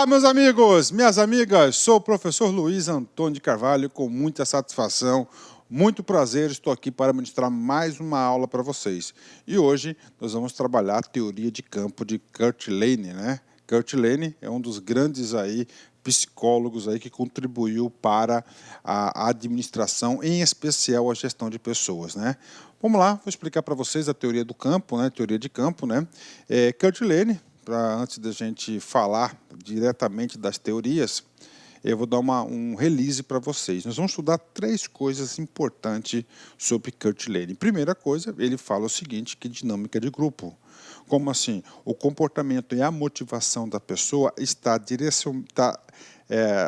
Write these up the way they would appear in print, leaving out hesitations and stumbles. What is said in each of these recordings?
Meus amigos, minhas amigas, sou o professor Luiz Antônio de Carvalho, com muita satisfação, muito prazer, estou aqui para ministrar mais uma aula para vocês. E hoje nós vamos trabalhar a teoria de campo de Kurt Lane, né? Kurt Lane é um dos grandes aí psicólogos aí que contribuiu para a administração, em especial a gestão de pessoas, né? Vamos lá, vou explicar para vocês a teoria do campo, né? Teoria de campo, né? Kurt Lane, antes da gente falar diretamente das teorias, eu vou dar um release para vocês. Nós vamos estudar 3 coisas importantes sobre Kurt Lane. Primeira coisa, ele fala o seguinte, que dinâmica de grupo. Como assim? O comportamento e a motivação da pessoa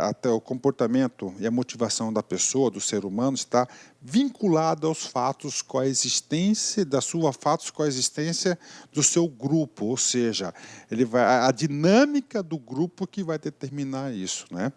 até o comportamento e a motivação da pessoa, do ser humano, está vinculado aos fatos coexistência do seu grupo, ou seja, a dinâmica do grupo que vai determinar isso, né?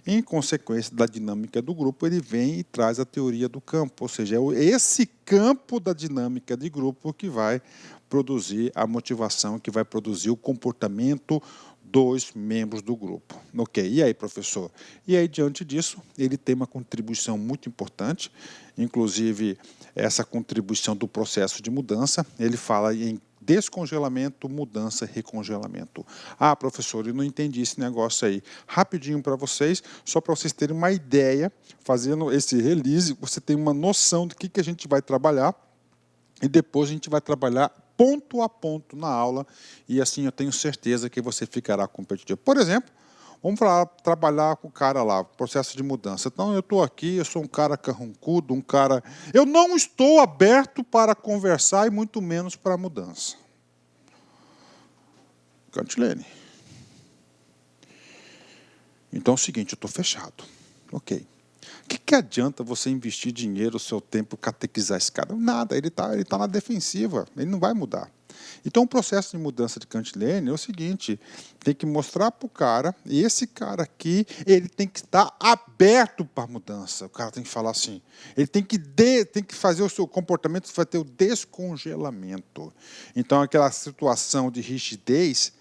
Em consequência da dinâmica do grupo, ele vem e traz a teoria do campo, ou seja, é esse campo da dinâmica de grupo que vai produzir a motivação, que vai produzir o comportamento dos membros do grupo. Ok, e aí, professor? E aí, diante disso, ele tem uma contribuição muito importante, inclusive essa contribuição do processo de mudança, ele fala em descongelamento, mudança, recongelamento. Ah, professor, eu não entendi esse negócio aí. Rapidinho para vocês, só para vocês terem uma ideia, fazendo esse release, você tem uma noção do que a gente vai trabalhar, e depois a gente vai trabalhar ponto a ponto na aula, e assim eu tenho certeza que você ficará competitivo. Por exemplo, vamos trabalhar com o cara lá, processo de mudança. Então, eu estou aqui, eu sou um cara carrancudo, eu não estou aberto para conversar e muito menos para mudança. Kurt Lane. Então é o seguinte, eu estou fechado. Ok. O que adianta você investir dinheiro, o seu tempo, catequizar esse cara? Nada, ele tá na defensiva, ele não vai mudar. Então, o processo de mudança de Kurt Lane é o seguinte, tem que mostrar para o cara, e esse cara aqui, ele tem que estar aberto para a mudança. O cara tem que falar assim, ele tem que fazer o seu comportamento, vai ter o descongelamento. Então, aquela situação de rigidez,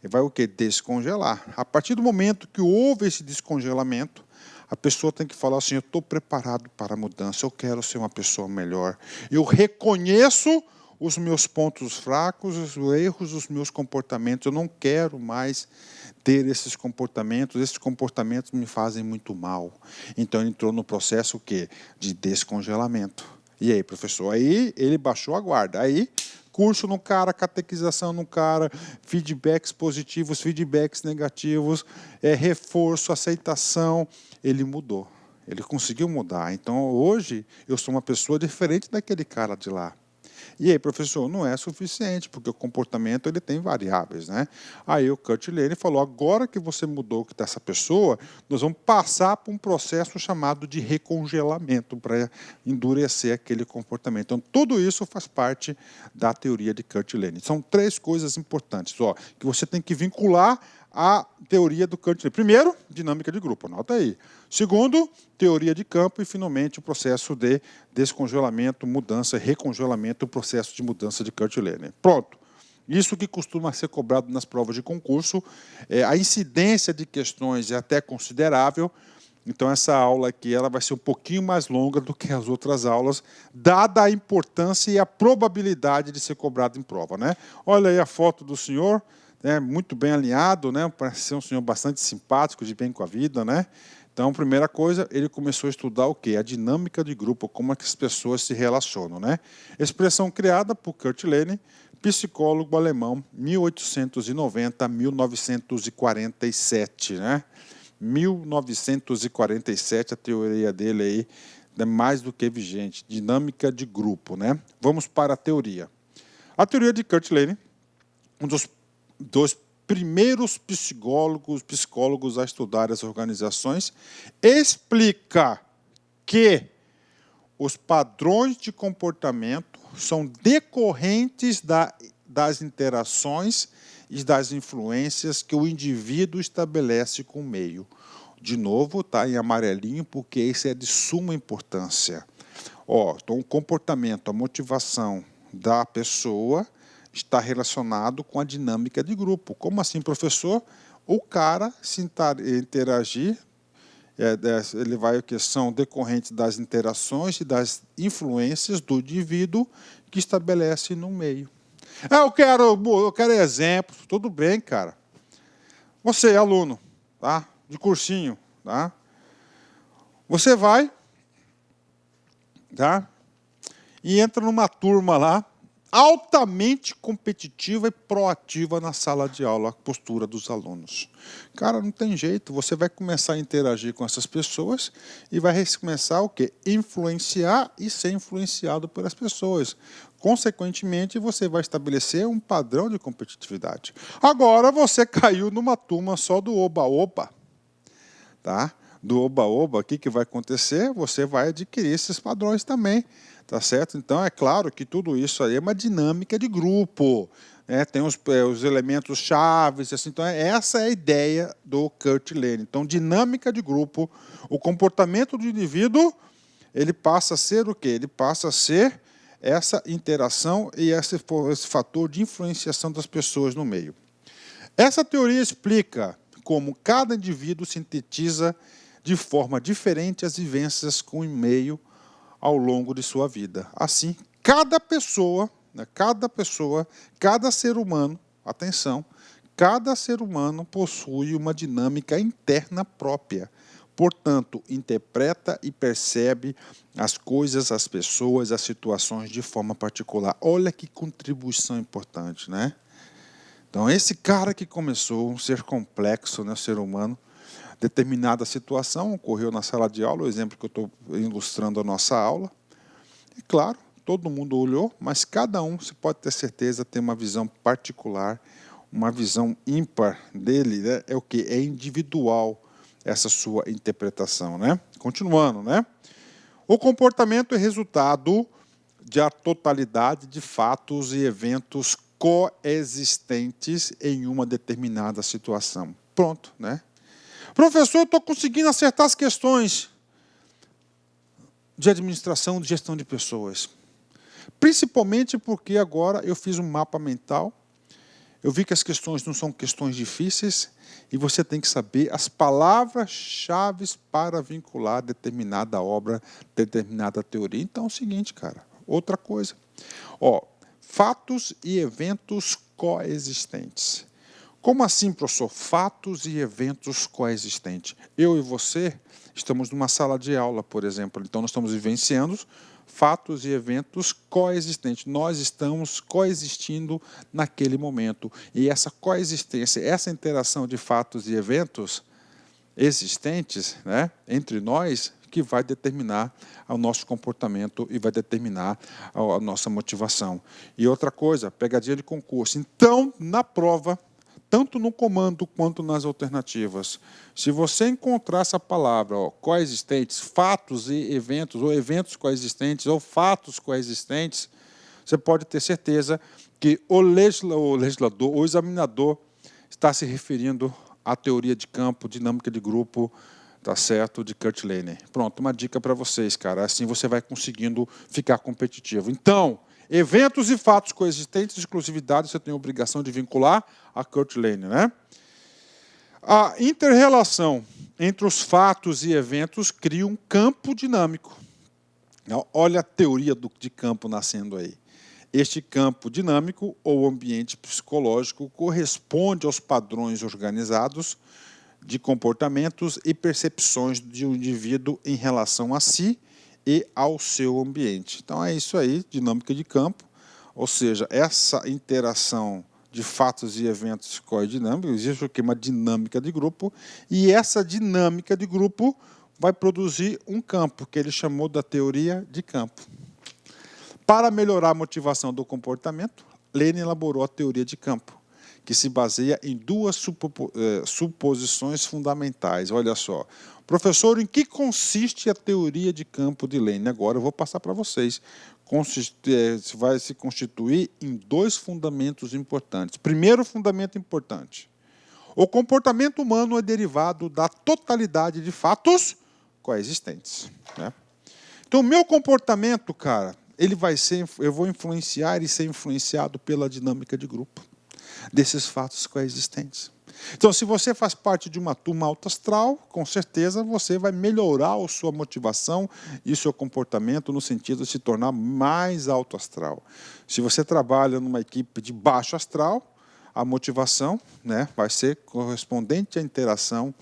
vai o quê? Descongelar. A partir do momento que houve esse descongelamento, a pessoa tem que falar assim, eu estou preparado para a mudança, eu quero ser uma pessoa melhor. Eu reconheço os meus pontos fracos, os erros dos meus comportamentos. Eu não quero mais ter esses comportamentos me fazem muito mal. Então, ele entrou no processo o quê? De descongelamento. E aí, professor? Aí, ele baixou a guarda. Aí, curso no cara, catequização no cara, feedbacks positivos, feedbacks negativos, reforço, aceitação. Ele mudou. Ele conseguiu mudar. Então, hoje, eu sou uma pessoa diferente daquele cara de lá. E aí, professor, não é suficiente, porque o comportamento ele tem variáveis, né? Aí o Kurt Lane falou, agora que você mudou dessa pessoa, nós vamos passar por um processo chamado de recongelamento para endurecer aquele comportamento. Então, tudo isso faz parte da teoria de Kurt Lane. São 3 coisas importantes, que você tem que vincular a teoria do Kurt Lane. Primeiro, dinâmica de grupo, anota aí. Segundo, teoria de campo e, finalmente, o processo de descongelamento, mudança, recongelamento, o processo de mudança de Kurt Lane. Pronto. Isso que costuma ser cobrado nas provas de concurso. A incidência de questões é até considerável. Então, essa aula aqui ela vai ser um pouquinho mais longa do que as outras aulas, dada a importância e a probabilidade de ser cobrado em prova, né? Olha aí a foto do senhor, né, muito bem alinhado, né? Parece ser um senhor bastante simpático, de bem com a vida, né? Então, primeira coisa, ele começou a estudar o quê? A dinâmica de grupo, como é que as pessoas se relacionam, né? Expressão criada por Kurt Lane, psicólogo alemão, 1890 a 1947, né? 1947, a teoria dele aí é mais do que vigente, dinâmica de grupo, né? Vamos para a teoria. A teoria de Kurt Lane, um dos primeiros psicólogos a estudar as organizações, explica que os padrões de comportamento são decorrentes das interações e das influências que o indivíduo estabelece com o meio. De novo, está em amarelinho, porque isso é de suma importância. Então, o comportamento, a motivação da pessoa está relacionado com a dinâmica de grupo. Como assim, professor? o cara se interagir, ele vai, que são decorrentes das interações e das influências do indivíduo que estabelece no meio. Eu quero exemplos. Tudo bem, cara. Você é aluno, tá? De cursinho, tá? Você vai, tá? E entra numa turma lá, altamente competitiva e proativa na sala de aula, a postura dos alunos. Cara, não tem jeito, você vai começar a interagir com essas pessoas e vai começar o quê? Influenciar e ser influenciado pelas pessoas. Consequentemente, você vai estabelecer um padrão de competitividade. Agora, você caiu numa turma só do oba-oba, tá? Do oba-oba, o que vai acontecer? Você vai adquirir esses padrões também, tá certo? Então, é claro que tudo isso aí é uma dinâmica de grupo, né? Tem os elementos chaves, assim, então essa é a ideia do Kurt Lane. Então, dinâmica de grupo, o comportamento do indivíduo, ele passa a ser o quê? Ele passa a ser essa interação e esse fator de influenciação das pessoas no meio. Essa teoria explica como cada indivíduo sintetiza de forma diferente as vivências com o meio ao longo de sua vida. Assim, cada pessoa, cada ser humano, atenção, cada ser humano possui uma dinâmica interna própria. Portanto, interpreta e percebe as coisas, as pessoas, as situações de forma particular. Olha que contribuição importante, né? Então, esse cara que começou um ser complexo, né, ser humano, determinada situação ocorreu na sala de aula, o exemplo que eu estou ilustrando a nossa aula. E claro, todo mundo olhou, mas cada um, você pode ter certeza, tem uma visão particular, uma visão ímpar dele, né? É o que? É individual essa sua interpretação, né? Continuando, né? O comportamento é resultado da totalidade de fatos e eventos coexistentes em uma determinada situação. Pronto, né? Professor, eu estou conseguindo acertar as questões de administração, de gestão de pessoas. Principalmente porque agora eu fiz um mapa mental, eu vi que as questões não são questões difíceis e você tem que saber as palavras-chave para vincular determinada obra, determinada teoria. Então é o seguinte, cara, outra coisa. Fatos e eventos coexistentes. Como assim, professor? Fatos e eventos coexistentes. Eu e você estamos numa sala de aula, por exemplo, então nós estamos vivenciando fatos e eventos coexistentes. Nós estamos coexistindo naquele momento. E essa coexistência, essa interação de fatos e eventos existentes, né, entre nós, que vai determinar o nosso comportamento e vai determinar a nossa motivação. E outra coisa, pegadinha de concurso. Então, na prova, tanto no comando quanto nas alternativas, se você encontrar essa palavra, coexistentes, fatos e eventos, ou eventos coexistentes, ou fatos coexistentes, você pode ter certeza que o legislador, o examinador, está se referindo à teoria de campo, dinâmica de grupo, tá certo, de Kurt Lane. Pronto, uma dica para vocês, cara. Assim você vai conseguindo ficar competitivo. Então, eventos e fatos coexistentes, exclusividade, você tem a obrigação de vincular a Kurt Lane, né? A inter-relação entre os fatos e eventos cria um campo dinâmico. Olha a teoria de campo nascendo aí. Este campo dinâmico, ou ambiente psicológico, corresponde aos padrões organizados de comportamentos e percepções de um indivíduo em relação a si e ao seu ambiente. Então é isso aí, dinâmica de campo, ou seja, essa interação de fatos e eventos coedinâmicos, existe o que? Uma dinâmica de grupo, e essa dinâmica de grupo vai produzir um campo, que ele chamou da teoria de campo. Para melhorar a motivação do comportamento, Lane elaborou a teoria de campo, que se baseia em duas suposições fundamentais. Olha só. Professor, em que consiste a teoria de campo de Lane? Agora eu vou passar para vocês. Vai se constituir em dois fundamentos importantes. Primeiro fundamento importante. O comportamento humano é derivado da totalidade de fatos coexistentes, né? Então, o meu comportamento, cara, eu vou influenciar e ser influenciado pela dinâmica de grupo desses fatos coexistentes. Então, se você faz parte de uma turma alto astral, com certeza você vai melhorar a sua motivação e o seu comportamento no sentido de se tornar mais alto astral. Se você trabalha numa equipe de baixo astral, a motivação, né, vai ser correspondente à interação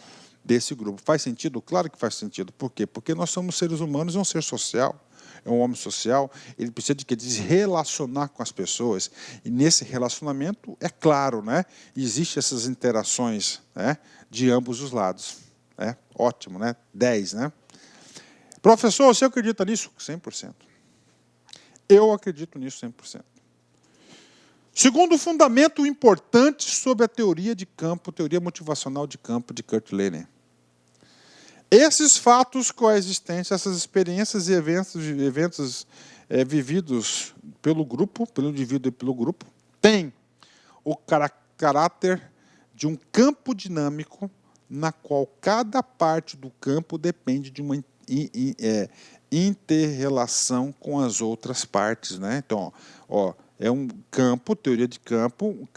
desse grupo. Faz sentido? Claro que faz sentido. Por quê? Porque nós somos seres humanos e um ser social. É um homem social, ele precisa de quê? De se relacionar com as pessoas. E nesse relacionamento, é claro, né? Existem essas interações, né, de ambos os lados. Né? Ótimo, né? 10, né? Professor, você acredita nisso? 100%. Eu acredito nisso 100%. Segundo fundamento importante sobre a teoria de campo, teoria motivacional de campo de Kurt Lehner. Esses fatos coexistentes, essas experiências e eventos vividos pelo grupo, pelo indivíduo e pelo grupo, têm o caráter de um campo dinâmico na qual cada parte do campo depende de uma inter-relação com as outras partes. Né? Então, é um campo, teoria de campo,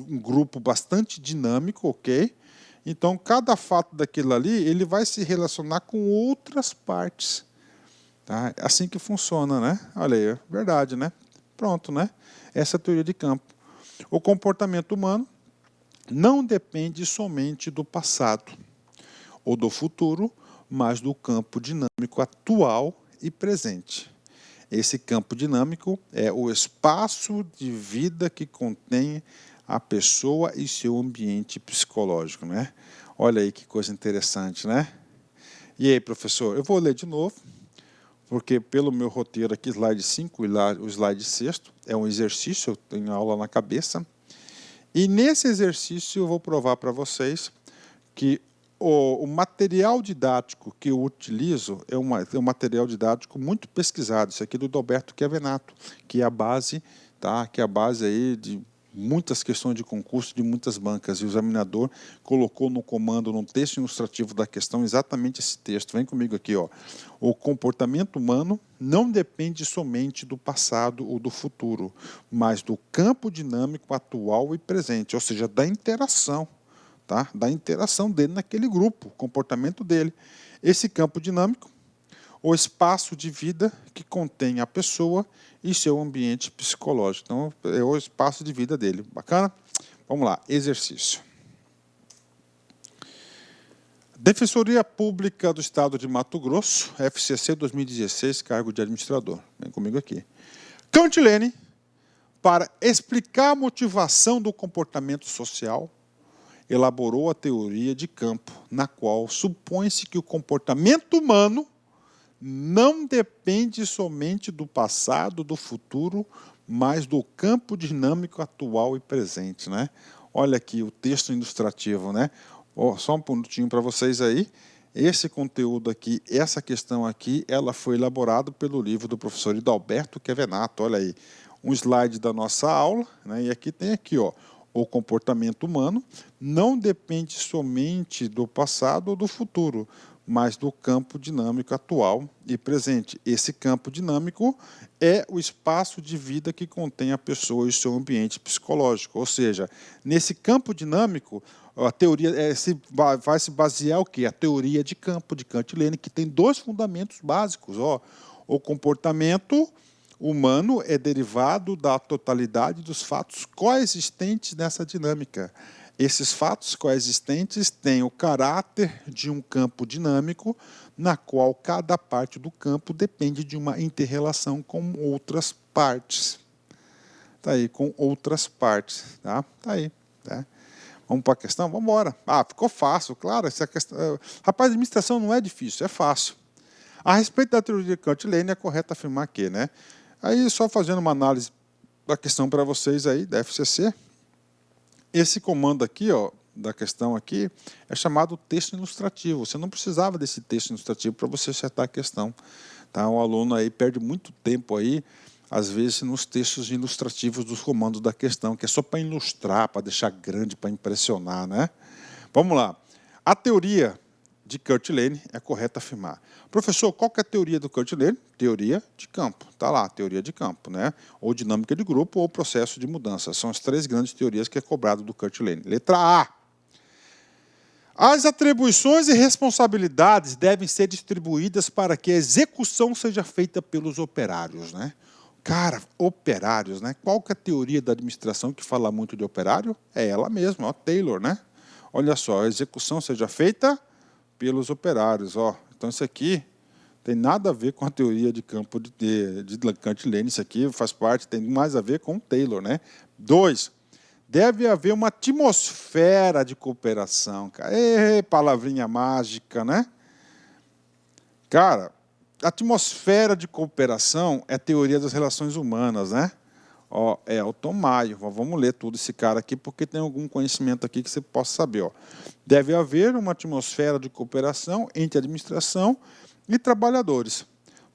um grupo bastante dinâmico, ok? Então, cada fato daquilo ali, ele vai se relacionar com outras partes. Tá? É assim que funciona, né? Olha aí, é verdade, né? Pronto, né? Essa é a teoria de campo. O comportamento humano não depende somente do passado ou do futuro, mas do campo dinâmico atual e presente. Esse campo dinâmico é o espaço de vida que contém a pessoa e seu ambiente psicológico, né? Olha aí que coisa interessante, né? E aí, professor, eu vou ler de novo, porque pelo meu roteiro aqui, slide 5 e lá o slide 6, é um exercício, eu tenho aula na cabeça, e nesse exercício eu vou provar para vocês que o material didático que eu utilizo é um material didático muito pesquisado, isso aqui é do Alberto Chiavenato, que é a base, tá? Que é a base aí de muitas questões de concurso de muitas bancas, e o examinador colocou no comando, no texto ilustrativo da questão, exatamente esse texto. Vem comigo aqui, ó. O comportamento humano não depende somente do passado ou do futuro, mas do campo dinâmico atual e presente, ou seja, da interação. Tá? Da interação dele naquele grupo, o comportamento dele. Esse campo dinâmico, o espaço de vida que contém a pessoa e seu ambiente psicológico. Então, é o espaço de vida dele. Bacana? Vamos lá, exercício. Defensoria Pública do Estado de Mato Grosso, FCC 2016, cargo de administrador. Vem comigo aqui. Kurt Lehner, para explicar a motivação do comportamento social, elaborou a teoria de campo, na qual supõe-se que o comportamento humano não depende somente do passado, do futuro, mas do campo dinâmico atual e presente. Né? Olha aqui o texto ilustrativo, né? Só um minutinho para vocês aí. Esse conteúdo aqui, essa questão aqui, ela foi elaborada pelo livro do professor Hidalberto Chiavenato. Olha aí, um slide da nossa aula, né? E aqui tem aqui, ó, o comportamento humano não depende somente do passado ou do futuro, mas do campo dinâmico atual e presente. Esse campo dinâmico é o espaço de vida que contém a pessoa e seu ambiente psicológico. Ou seja, nesse campo dinâmico, a teoria vai se basear o quê? A teoria de campo de Kurt Lehner, que tem dois fundamentos básicos. Ó, o comportamento humano é derivado da totalidade dos fatos coexistentes nessa dinâmica. Esses fatos coexistentes têm o caráter de um campo dinâmico, na qual cada parte do campo depende de uma inter-relação com outras partes. Está aí, com outras partes. Tá aí. Tá? Vamos para a questão? Vamos embora. Ficou fácil, claro. Essa questão... Rapaz, a administração não é difícil, é fácil. A respeito da teoria de Kurt Lehner, é correto afirmar que, né? Aí, só fazendo uma análise da questão para vocês aí, da FCC, esse comando aqui, ó, da questão aqui, é chamado texto ilustrativo. Você não precisava desse texto ilustrativo para você acertar a questão. Tá? O aluno aí perde muito tempo aí, às vezes, nos textos ilustrativos dos comandos da questão, que é só para ilustrar, para deixar grande, para impressionar, né? Vamos lá. A teoria de Kurt Lane é correto afirmar. Professor, qual que é a teoria do Kurt Lane? Teoria de campo. Está lá, teoria de campo, né? Ou dinâmica de grupo ou processo de mudança. São as três grandes teorias que é cobrado do Kurt Lane. Letra A. As atribuições e responsabilidades devem ser distribuídas para que a execução seja feita pelos operários, né? Cara, operários, né? Qual que é a teoria da administração que fala muito de operário? É ela mesma, ó, Taylor, né? Olha só, a execução seja feita pelos operários, ó. Então isso aqui tem nada a ver com a teoria de campo de Kurt Lane, isso aqui faz parte, tem mais a ver com Taylor, né? 2. Deve haver uma atmosfera de cooperação, cara. Palavrinha mágica, né? Cara, atmosfera de cooperação é a teoria das relações humanas, né? Ó, é Elton Maio. Vamos ler tudo esse cara aqui, porque tem algum conhecimento aqui que você possa saber. Ó. Deve haver uma atmosfera de cooperação entre administração e trabalhadores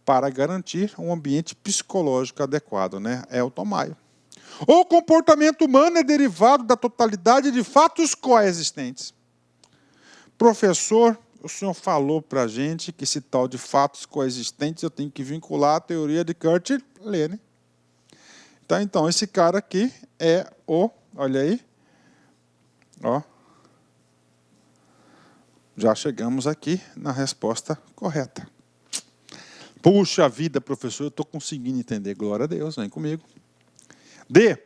para garantir um ambiente psicológico adequado, né? É Elton Maio. O comportamento humano é derivado da totalidade de fatos coexistentes. Professor, o senhor falou para a gente que esse tal de fatos coexistentes eu tenho que vincular à teoria de Kurt Lane. Tá, então, esse cara aqui é o... Olha aí. Ó. Já chegamos aqui na resposta correta. Puxa vida, professor, eu estou conseguindo entender. Glória a Deus, vem comigo. D.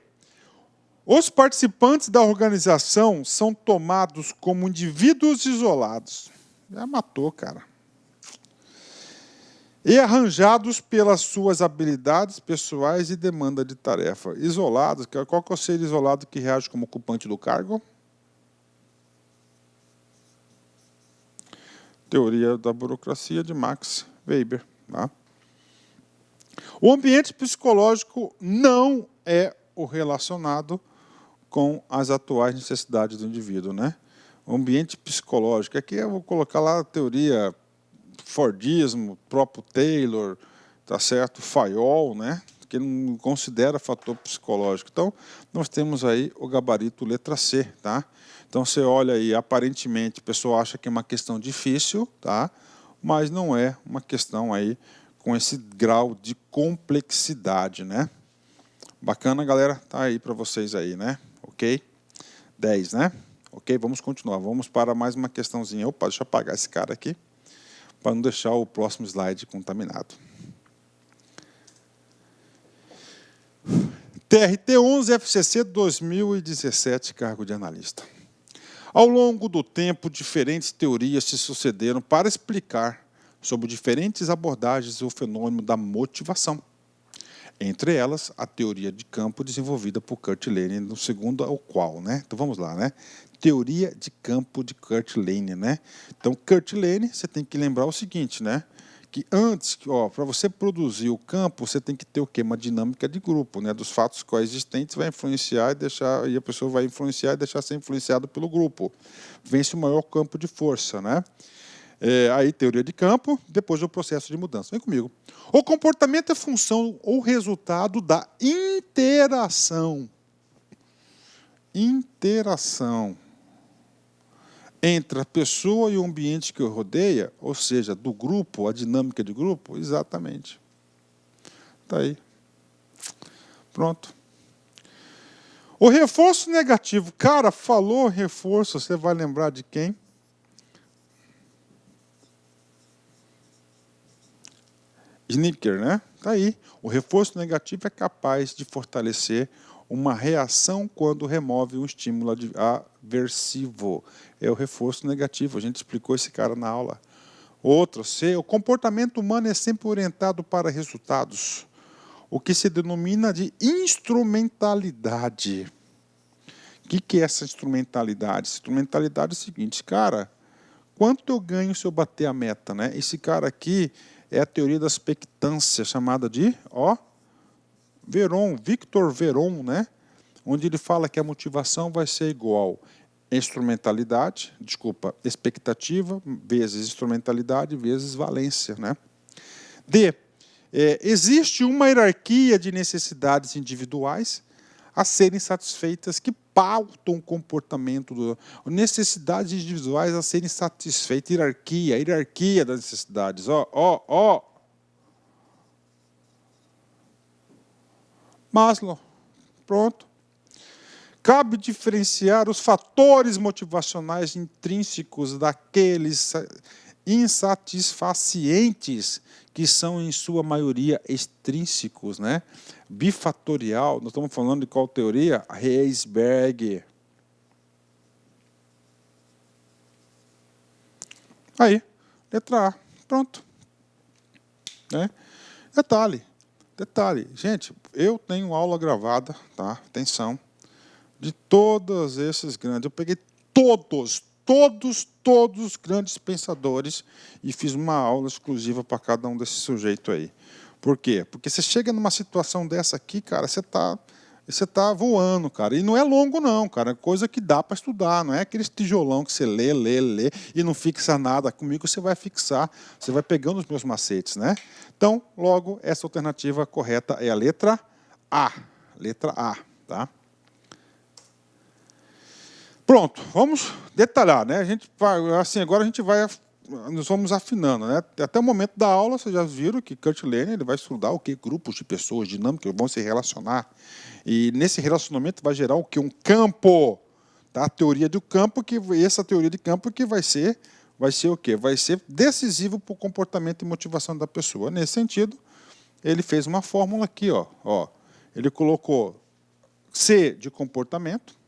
Os participantes da organização são tomados como indivíduos isolados. Já matou, cara. E arranjados pelas suas habilidades pessoais e demanda de tarefa. Isolados, qual que é o ser isolado que reage como ocupante do cargo? Teoria da burocracia de Max Weber. Tá? O ambiente psicológico não é o relacionado com as atuais necessidades do indivíduo, né? O ambiente psicológico, aqui eu vou colocar lá a teoria Fordismo, próprio Taylor, tá certo? Fayol, né? Que não considera fator psicológico. Então, nós temos aí o gabarito letra C, tá? Então, você olha aí, aparentemente, a pessoa acha que é uma questão difícil, tá? Mas não é uma questão aí com esse grau de complexidade, né? Bacana, galera? Tá aí para vocês aí, né? Ok? 10, né? Ok, vamos continuar. Vamos para mais uma questãozinha. Opa, deixa eu apagar esse cara aqui, para não deixar o próximo slide contaminado. TRT-11 FCC 2017, cargo de analista. Ao longo do tempo, diferentes teorias se sucederam para explicar sobre diferentes abordagens o fenômeno da motivação. Entre elas, a teoria de campo desenvolvida por Kurt Lane, no segundo ao qual, né? Então vamos lá, né? Teoria de campo de Kurt Lane, né? Então, Kurt Lane, você tem que lembrar o seguinte, né? Que antes, para você produzir o campo, você tem que ter o quê? Uma dinâmica de grupo, né? Dos fatos coexistentes vai influenciar e deixar, e a pessoa vai influenciar e deixar ser influenciada pelo grupo. Vence o maior campo de força, né? Aí, teoria de campo, depois o processo de mudança. Vem comigo. O comportamento é função ou resultado da interação. Interação entre a pessoa e o ambiente que o rodeia, ou seja, do grupo, a dinâmica de grupo, exatamente. Está aí. Pronto. O reforço negativo. Cara, falou reforço, você vai lembrar de quem? Snicker, né? Está aí. O reforço negativo é capaz de fortalecer uma reação quando remove um estímulo aversivo. É o reforço negativo. A gente explicou esse cara na aula. Outro, C. O comportamento humano é sempre orientado para resultados, o que se denomina de instrumentalidade. O que é essa instrumentalidade? Instrumentalidade é o seguinte, cara, quanto eu ganho se eu bater a meta, né? Esse cara aqui é a teoria da expectância, chamada de Veron, Victor Veron, né? Onde ele fala que a motivação vai ser igual expectativa vezes instrumentalidade vezes valência, né? D. Existe uma hierarquia de necessidades individuais a serem satisfeitas que pautam o comportamento, necessidades individuais a serem satisfeitas, hierarquia das necessidades. Maslow, pronto. Cabe diferenciar os fatores motivacionais intrínsecos daqueles insatisfacientes, que são, em sua maioria, extrínsecos, né? Bifatorial, nós estamos falando de qual teoria? Heisberg. Aí, letra A, pronto. Né? Detalhe. Gente, eu tenho aula gravada, tá? Atenção, de todos esses grandes. Eu peguei todos os grandes pensadores e fiz uma aula exclusiva para cada um desses sujeitos aí. Por quê? Porque você chega numa situação dessa aqui, cara, você tá voando, cara. E não é longo, não, cara. É coisa que dá para estudar. Não é aqueles tijolão que você lê e não fixa nada. Comigo você vai fixar. Você vai pegando os meus macetes, né? Então, logo, essa alternativa correta é a letra A. Letra A, tá? Pronto, vamos detalhar, né? A gente vai, assim, agora nós vamos afinando, né? Até o momento da aula, vocês já viram que Kurt Lane ele vai estudar o que? Grupos de pessoas dinâmicas vão se relacionar. E nesse relacionamento vai gerar o que? Um campo. Tá? A teoria do campo, essa teoria de campo que vai ser o quê? Vai ser decisivo para o comportamento e motivação da pessoa. Nesse sentido, ele fez uma fórmula aqui, ó. Ele colocou C de comportamento,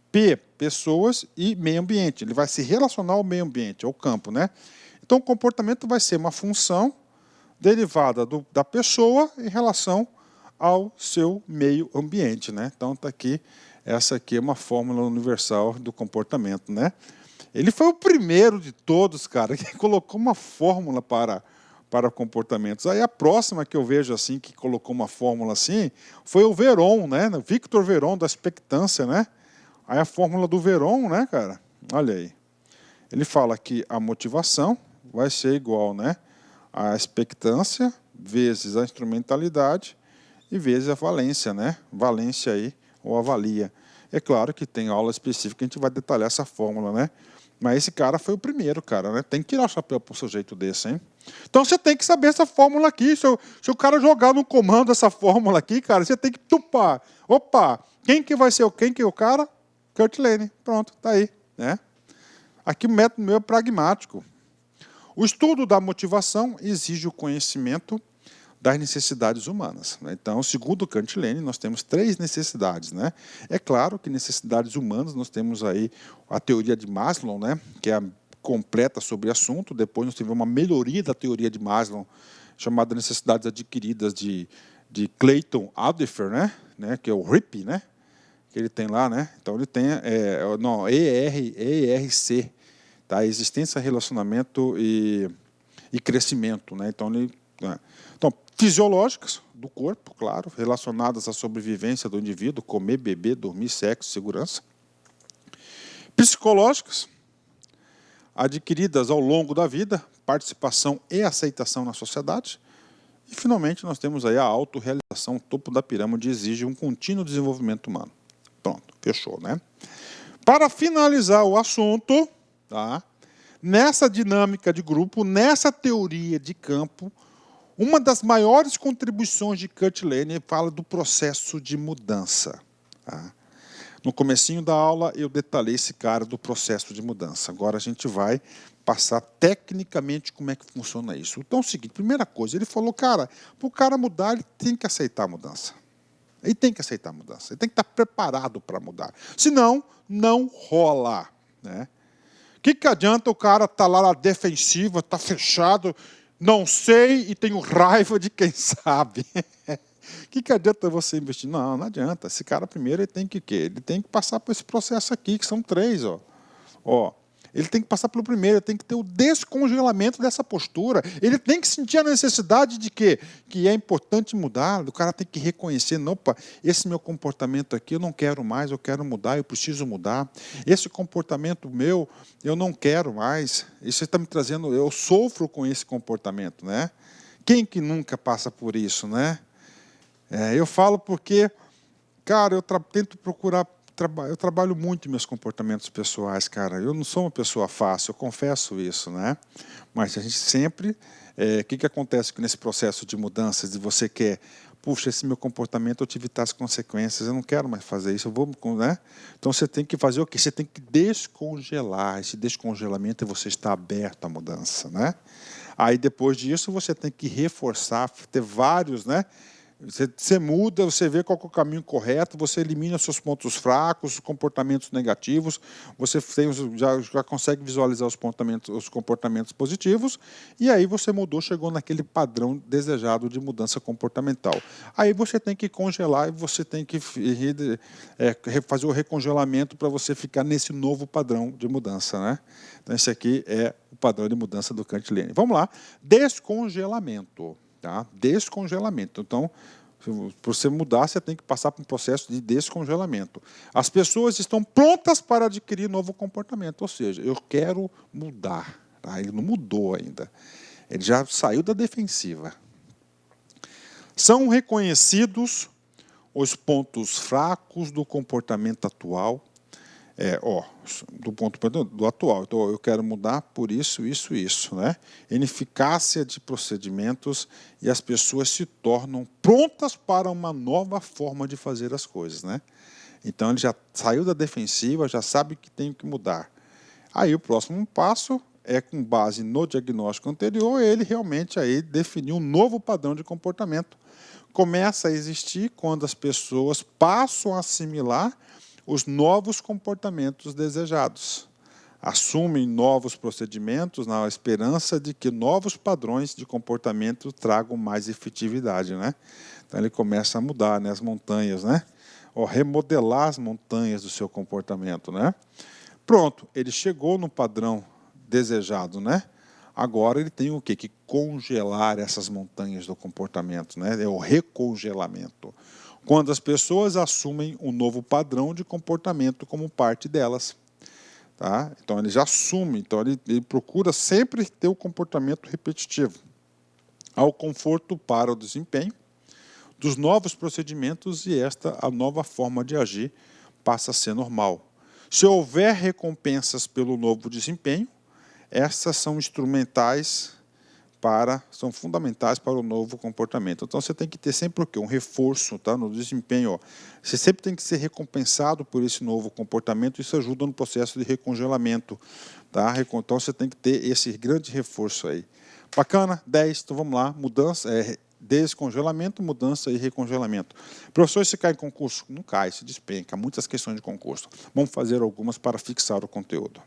P, pessoas e meio ambiente. Ele vai se relacionar ao meio ambiente, ao campo, né? Então, o comportamento vai ser uma função derivada da pessoa em relação ao seu meio ambiente, né? Então, está aqui, essa aqui é uma fórmula universal do comportamento, né? Ele foi o primeiro de todos, cara, que colocou uma fórmula para comportamentos. Aí a próxima que eu vejo assim, que colocou uma fórmula assim, foi o Veron, né? Victor Veron, da expectância, né? Aí a fórmula do Veron, né, cara? Olha aí. Ele fala que a motivação vai ser igual, né, a expectância vezes a instrumentalidade e vezes a valência, né? Valência aí, ou avalia. É claro que tem aula específica, a gente vai detalhar essa fórmula, né? Mas esse cara foi o primeiro, cara, né? Tem que tirar o chapéu para um sujeito desse, hein? Então você tem que saber essa fórmula aqui. Se o cara jogar no comando essa fórmula aqui, cara, você tem que tupar. Opa, quem que é o cara? Kurt Lane, pronto, está aí. Né? Aqui o método meu é pragmático. O estudo da motivação exige o conhecimento das necessidades humanas. Né? Então, segundo Kurt Lane, nós temos 3 necessidades. Né? É claro que necessidades humanas, nós temos aí a teoria de Maslow, né? Que é a completa sobre o assunto. Depois nós tivemos uma melhoria da teoria de Maslow, chamada necessidades adquiridas de Clayton Aldifer, né? Que é o RIP, né? Que ele tem lá, né? Então ele tem ERC, tá? Existência, relacionamento e crescimento, né? Então fisiológicas do corpo, claro, relacionadas à sobrevivência do indivíduo, comer, beber, dormir, sexo, segurança. Psicológicas, adquiridas ao longo da vida, participação e aceitação na sociedade. E finalmente nós temos aí a autorrealização, o topo da pirâmide exige um contínuo desenvolvimento humano. Pronto, fechou, né? Para finalizar o assunto, tá? Nessa dinâmica de grupo, nessa teoria de campo, uma das maiores contribuições de Kurt Lane fala do processo de mudança. Tá? No comecinho da aula, eu detalhei esse cara do processo de mudança. Agora a gente vai passar tecnicamente como é que funciona isso. Então é o seguinte, primeira coisa, ele falou, cara, para o cara mudar, ele tem que aceitar a mudança. Ele tem que aceitar a mudança, ele tem que estar preparado para mudar. Senão, não rola. Né? O que adianta o cara estar lá na defensiva, estar fechado, não sei e tenho raiva de quem sabe? O que adianta você investir? Não adianta. Esse cara primeiro ele tem que quê? Ele tem que passar por esse processo aqui, que são 3. Ele tem que passar pelo primeiro, ele tem que ter o descongelamento dessa postura. Ele tem que sentir a necessidade de quê? Que é importante mudar. O cara tem que reconhecer, não, opa, esse meu comportamento aqui eu não quero mais, eu quero mudar, eu preciso mudar. Esse comportamento meu, eu não quero mais. Isso está me trazendo, eu sofro com esse comportamento, né? Quem que nunca passa por isso, né? Eu falo porque, cara, eu tento procurar eu trabalho muito meus comportamentos pessoais, cara. Eu não sou uma pessoa fácil, eu confesso isso, né? Mas a gente sempre... O que acontece nesse processo de mudanças, de você quer... Puxa, esse meu comportamento eu tive tais consequências, eu não quero mais fazer isso, eu vou... Né? Então você tem que fazer o quê? Você tem que descongelar. Esse descongelamento é você estar aberto à mudança, né? Aí depois disso você tem que reforçar, ter vários, né? Você muda, você vê qual é o caminho correto, você elimina seus pontos fracos, os comportamentos negativos, você tem, já consegue visualizar os comportamentos positivos, e aí você mudou, chegou naquele padrão desejado de mudança comportamental. Aí você tem que congelar e você tem que fazer o recongelamento para você ficar nesse novo padrão de mudança, né? Então esse aqui é o padrão de mudança do Cantilene. Vamos lá, descongelamento. Tá? Descongelamento. Então, para você mudar, você tem que passar por um processo de descongelamento. As pessoas estão prontas para adquirir novo comportamento, ou seja, eu quero mudar. Tá? Ele não mudou ainda. Ele já saiu da defensiva. São reconhecidos os pontos fracos do comportamento atual. Do ponto do atual. Então, eu quero mudar por isso, isso, isso, né? Ineficácia de procedimentos e as pessoas se tornam prontas para uma nova forma de fazer as coisas, né? Então, ele já saiu da defensiva, já sabe que tem que mudar. Aí, o próximo passo é, com base no diagnóstico anterior, ele realmente aí definiu um novo padrão de comportamento. Começa a existir quando as pessoas passam a assimilar os novos comportamentos desejados. Assumem novos procedimentos na esperança de que novos padrões de comportamento tragam mais efetividade, né? Então ele começa a mudar, né, as montanhas, né? Ou remodelar as montanhas do seu comportamento, né? Pronto, ele chegou no padrão desejado, né? Agora ele tem o quê? Que congelar essas montanhas do comportamento, né? É o recongelamento. Quando as pessoas assumem um novo padrão de comportamento como parte delas. Tá? Então, ele já assume, então ele procura sempre ter o comportamento repetitivo. Ao conforto para o desempenho dos novos procedimentos e a nova forma de agir passa a ser normal. Se houver recompensas pelo novo desempenho, essas são são fundamentais para o novo comportamento. Então, você tem que ter sempre o quê? Um reforço, tá? No desempenho. Ó. Você sempre tem que ser recompensado por esse novo comportamento, isso ajuda no processo de recongelamento. Tá? Então, você tem que ter esse grande reforço aí. Bacana? 10. Então, vamos lá. Mudança, descongelamento, mudança e recongelamento. Professor, se cai em concurso? Não cai, se despenca. Muitas questões de concurso. Vamos fazer algumas para fixar o conteúdo.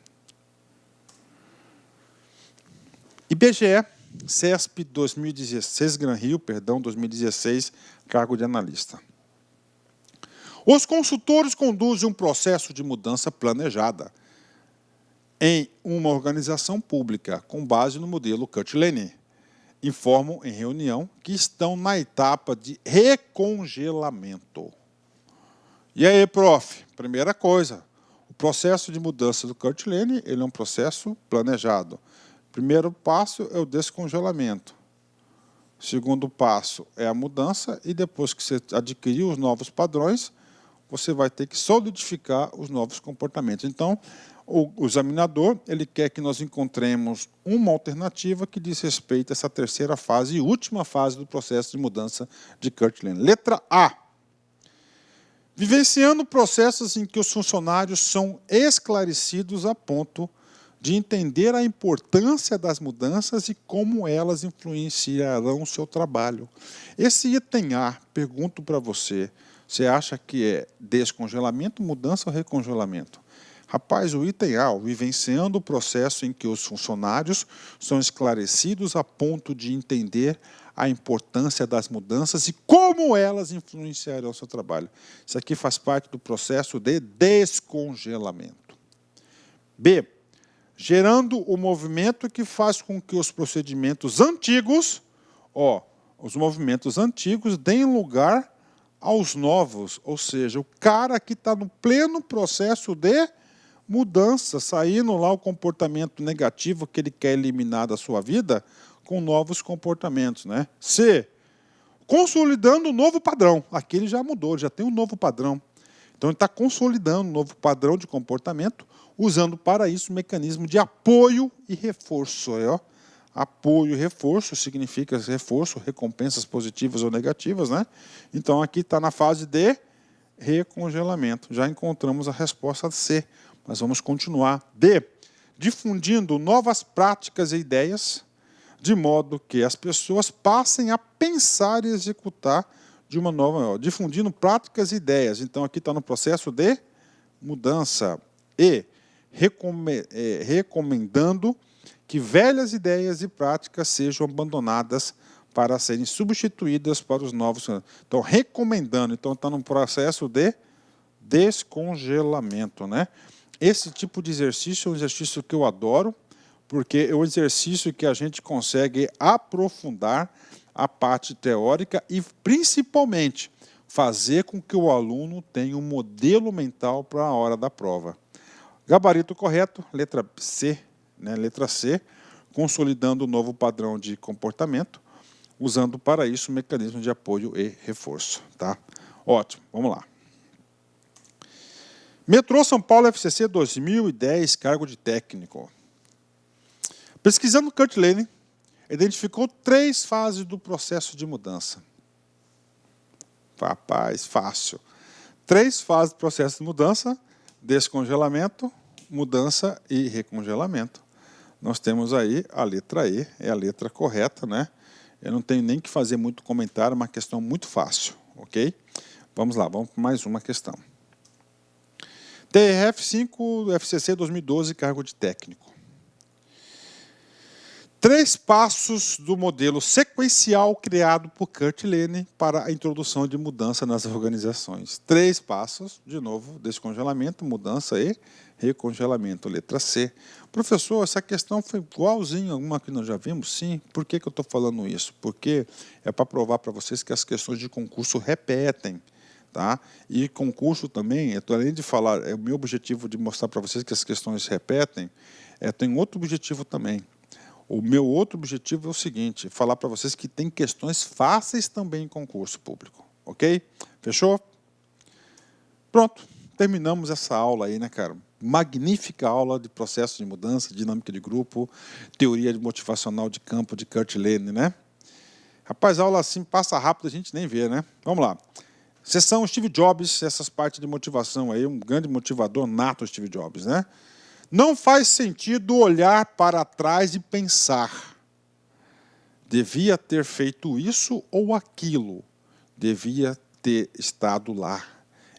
IBGE, CESP 2016, Gran Rio, 2016, cargo de analista. Os consultores conduzem um processo de mudança planejada em uma organização pública, com base no modelo Cantilene. Informam em reunião que estão na etapa de recongelamento. E aí, prof? Primeira coisa, o processo de mudança do Cantilene, ele é um processo planejado. Primeiro passo é o descongelamento. Segundo passo é a mudança e depois que você adquirir os novos padrões, você vai ter que solidificar os novos comportamentos. Então, o examinador ele quer que nós encontremos uma alternativa que diz respeito a essa terceira fase e última fase do processo de mudança de Cantilene. Letra A. Vivenciando processos em que os funcionários são esclarecidos a ponto de entender a importância das mudanças e como elas influenciarão o seu trabalho. Esse item A, pergunto para você, você acha que é descongelamento, mudança ou recongelamento? Rapaz, o item A, vivenciando o processo em que os funcionários são esclarecidos a ponto de entender a importância das mudanças e como elas influenciarão o seu trabalho. Isso aqui faz parte do processo de descongelamento. B. Gerando o movimento que faz com que os procedimentos antigos, os movimentos antigos deem lugar aos novos, ou seja, o cara que está no pleno processo de mudança, saindo lá o comportamento negativo que ele quer eliminar da sua vida, com novos comportamentos, né? C. Consolidando um novo padrão. Aqui ele já mudou, já tem um novo padrão. Então, ele está consolidando um novo padrão de comportamento, usando para isso um mecanismo de apoio e reforço. Aí, ó. Apoio e reforço significa reforço, recompensas positivas ou negativas, né? Então, aqui está na fase de recongelamento. Já encontramos a resposta C, mas vamos continuar. D, difundindo novas práticas e ideias, de modo que as pessoas passem a pensar e executar de uma nova, difundindo práticas e ideias. Então, aqui está no processo de mudança. E, recomendando que velhas ideias e práticas sejam abandonadas para serem substituídas para os novos. Então, recomendando. Então, está no processo de descongelamento, né? Esse tipo de exercício é um exercício que eu adoro, porque é um exercício que a gente consegue aprofundar a parte teórica e, principalmente, fazer com que o aluno tenha um modelo mental para a hora da prova. Gabarito correto, letra C, né? Letra C, consolidando o novo padrão de comportamento, usando para isso o mecanismo de apoio e reforço. Tá? Ótimo, vamos lá. Metrô São Paulo FCC 2010, cargo de técnico. Pesquisando Kurt Lane, identificou 3 fases do processo de mudança. Rapaz, fácil. 3 fases do processo de mudança: descongelamento, mudança e recongelamento. Nós temos aí a letra E, é a letra correta, né? Eu não tenho nem que fazer muito comentário, é uma questão muito fácil, ok? Vamos lá, vamos para mais uma questão. TRF5 FCC 2012, cargo de técnico. 3 passos do modelo sequencial criado por Kurt Lane para a introdução de mudança nas organizações. 3 passos, de novo, descongelamento, mudança e recongelamento. Letra C. Professor, essa questão foi igualzinha a uma que nós já vimos? Sim. Por que eu estou falando isso? Porque é para provar para vocês que as questões de concurso repetem. Tá? E concurso também, além de falar, é o meu objetivo de mostrar para vocês que as questões repetem, tem outro objetivo também. O meu outro objetivo é o seguinte, falar para vocês que tem questões fáceis também em concurso público, ok? Fechou? Pronto, terminamos essa aula aí, né, cara? Magnífica aula de processo de mudança, dinâmica de grupo, teoria motivacional de campo de Kurt Lane, né? Rapaz, a aula assim passa rápido, a gente nem vê, né? Vamos lá. Sessão Steve Jobs, essas partes de motivação aí, um grande motivador nato Steve Jobs, né? Não faz sentido olhar para trás e pensar: devia ter feito isso ou aquilo, devia ter estado lá.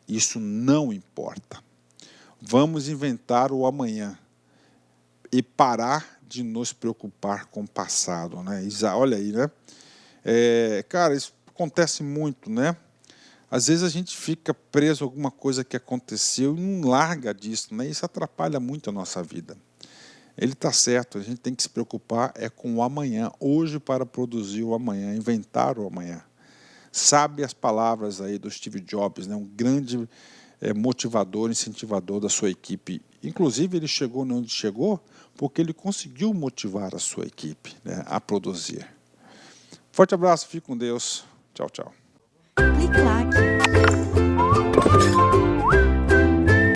Isso não importa. Vamos inventar o amanhã e parar de nos preocupar com o passado, né? Olha aí, né? Cara, isso acontece muito, né? Às vezes a gente fica preso a alguma coisa que aconteceu e não larga disso, né? Isso atrapalha muito a nossa vida. Ele está certo, a gente tem que se preocupar com o amanhã, hoje, para produzir o amanhã, inventar o amanhã. Sabe as palavras aí do Steve Jobs, né? Um grande motivador, incentivador da sua equipe. Inclusive, ele chegou onde chegou porque ele conseguiu motivar a sua equipe, né, a produzir. Forte abraço, fique com Deus. Tchau, tchau. Clique lá.